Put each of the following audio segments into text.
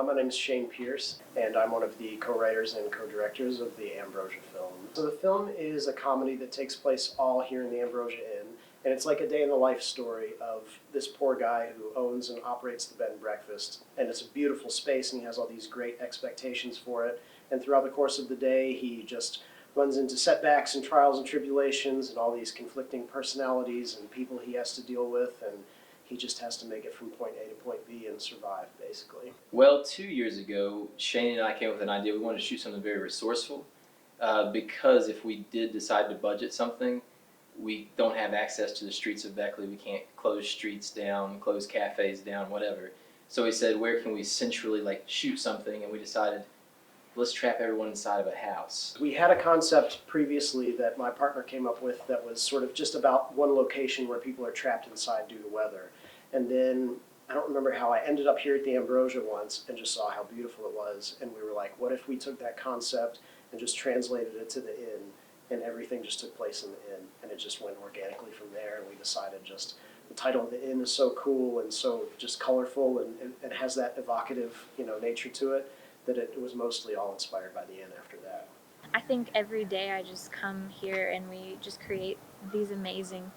My name is Shane Pierce, and I'm one of the co-writers and co-directors of the Ambrosia film. So the film is a comedy that takes place all here in the Ambrosia Inn, and it's like a day-in-the-life story of this poor guy who owns and operates the bed and breakfast. And it's a beautiful space, and he has all these great expectations for it. And throughout the course of the day, he just runs into setbacks and trials and tribulations and all these conflicting personalities and people he has to deal with, and he just has to make it from point A to point B and survive, basically. Well, 2 years ago, Shane and I came up with an idea. We wanted to shoot something very resourceful because if we did decide to budget something, we don't have access to the streets of Beckley. We can't close streets down, close cafes down, whatever. So we said, where can we centrally shoot something? And we decided, let's trap everyone inside of a house. We had a concept previously that my partner came up with that was sort of just about one location where people are trapped inside due to weather. And then I don't remember how I ended up here at the Ambrosia once and just saw how beautiful it was. And we were like, what if we took that concept and just translated it to the inn, and everything just took place in the inn, and it just went organically from there. And we decided just the title of the inn is so cool and so just colorful and has that evocative, nature to it, that it was mostly all inspired by the inn after that. I think every day I just come here and we just create these amazing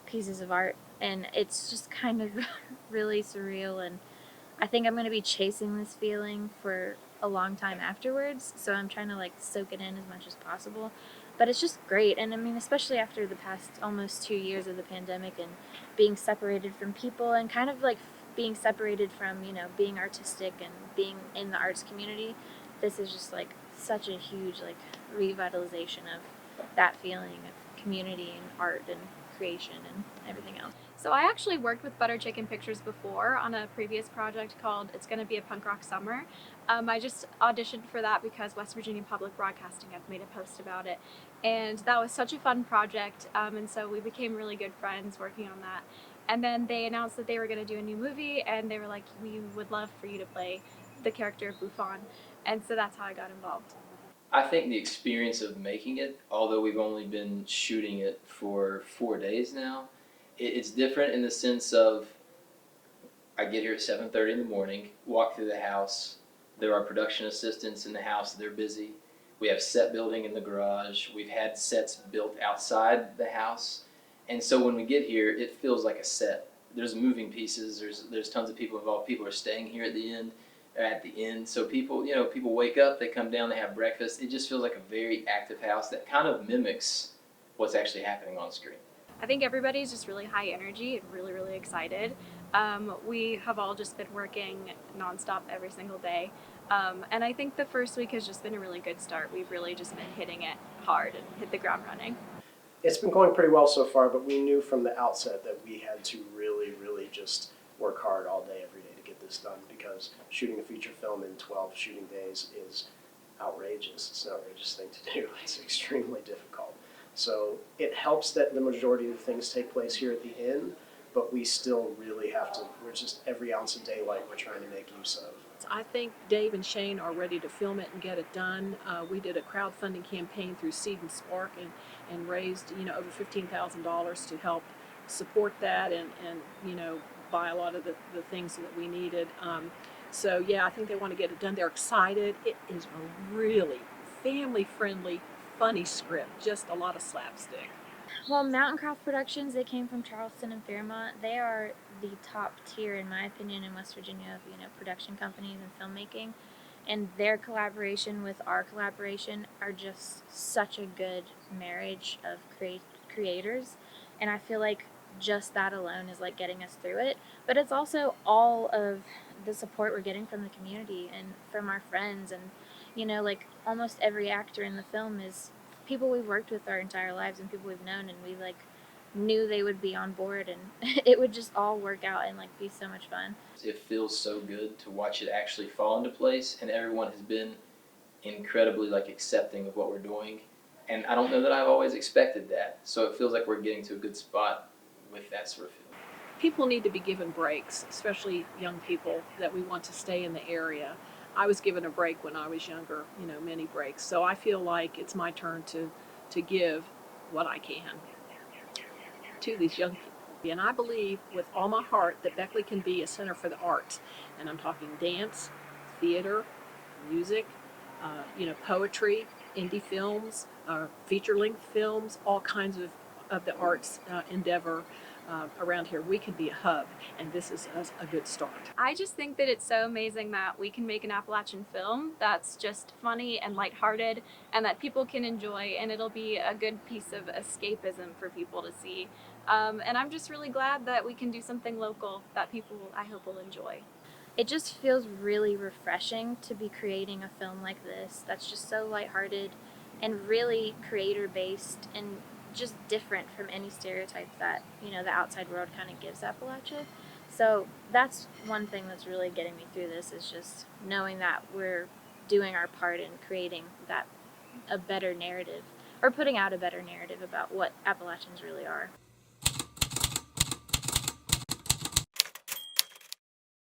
pieces of art, and it's just kind of really surreal, and I think I'm going to be chasing this feeling for a long time afterwards, so I'm trying to soak it in as much as possible. But it's just great, and I mean, especially after the past almost 2 years of the pandemic and being separated from people and kind of being separated from, being artistic and being in the arts community, this is just such a huge revitalization of that feeling of community and art and creation and everything else. So I actually worked with Butter Chicken Pictures before on a previous project called It's Gonna Be a Punk Rock Summer. I just auditioned for that because West Virginia Public Broadcasting had made a post about it, and that was such a fun project, and so we became really good friends working on that. And then they announced that they were going to do a new movie, and they were like, we would love for you to play the character of Buffon, and so that's how I got involved. I think the experience of making it, although we've only been shooting it for 4 days now, it's different in the sense of I get here at 7:30 in the morning, walk through the house, there are production assistants in the house, they're busy. We have set building in the garage, we've had sets built outside the house, and so when we get here, it feels like a set. There's moving pieces, there's tons of people involved, people are staying here at the end, so people wake up, they come down, they have breakfast. It just feels like a very active house that kind of mimics what's actually happening on screen. I think everybody's just really high energy and really, really excited. We have all just been working nonstop every single day. And I think the first week has just been a really good start. We've really just been hitting it hard and hit the ground running. It's been going pretty well so far, but we knew from the outset that we had to really, really just work hard all day, every day to get this done, because shooting a feature film in 12 shooting days is outrageous. It's an outrageous thing to do. It's extremely difficult. So it helps that the majority of the things take place here at the inn, but we still really have to, we're just every ounce of daylight we're trying to make use of. I think Dave and Shane are ready to film it and get it done. We did a crowdfunding campaign through Seed and Spark and raised over $15,000 to help support that and buy a lot of the things that we needed. So yeah, I think they want to get it done. They're excited. It is a really family-friendly, funny script, just a lot of slapstick. Well, Mountain Craft Productions, they came from Charleston and Fairmont. They are the top tier, in my opinion, in West Virginia of production companies and filmmaking. And their collaboration with our collaboration are just such a good marriage of creators. And I feel like just that alone is getting us through it. But it's also all of the support we're getting from the community and from our friends. And almost every actor in the film is people we've worked with our entire lives and people we've known, and we knew they would be on board, and it would just all work out and be so much fun. It feels so good to watch it actually fall into place, and everyone has been incredibly accepting of what we're doing, and I don't know that I've always expected that, so it feels like we're getting to a good spot with that sort of feeling. People need to be given breaks, especially young people that we want to stay in the area. I was given a break when I was younger, many breaks. So I feel like it's my turn to give what I can to these young people. And I believe with all my heart that Beckley can be a center for the arts. And I'm talking dance, theater, music, poetry, indie films, feature-length films, all kinds of the arts endeavor around here. We could be a hub, and this is a good start. I just think that it's so amazing that we can make an Appalachian film that's just funny and lighthearted and that people can enjoy, and it'll be a good piece of escapism for people to see. And I'm just really glad that we can do something local that people, I hope, will enjoy. It just feels really refreshing to be creating a film like this that's just so lighthearted and really creator based and just different from any stereotype that, the outside world kind of gives Appalachia. So that's one thing that's really getting me through this, is just knowing that we're doing our part in creating a better narrative, or putting out a better narrative about what Appalachians really are.